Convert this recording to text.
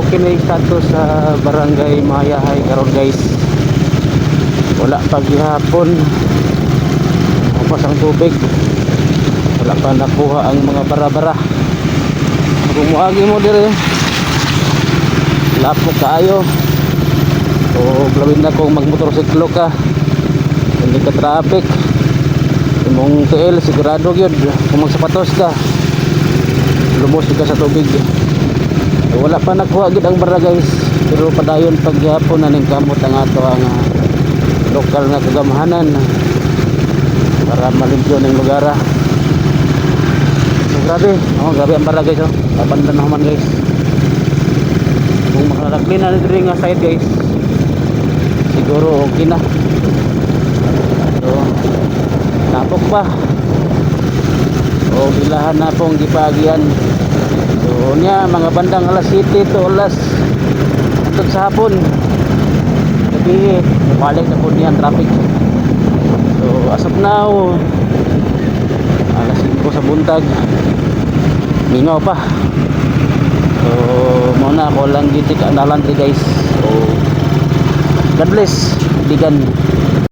okay na yung status sa barangay Mayahay karon guys. Wala pa gihapon tapos ang tubig, wala pa nakuha ang mga bara-bara. Kung muagi mo dire lapok kaayo o gawin na kung magmotorsiklo ka, hindi ka traffic imong TL sigurado yun. Kung magsapatos ka lumos ka sa tubig. Wala pa nakuha gid ang bara guys, pero padayon pagyapon na ning kamot ang ato ang lokal nga kagamahanan para malimpyo ning lugar. So grabe, grabe ang bara guys. Papandan naman guys. Kung makalagli na diri nga side guys, siguro okay na. So napok pa o bilahan na pong gipagian. So niya mga bandang alas 7 to alas atod sa hapon gabi balik na po niyan traffic. So as of now alas 5 sa buntag mingaw pa. So muna ako lang gitik ang nalandri guys. So God bless, bigan.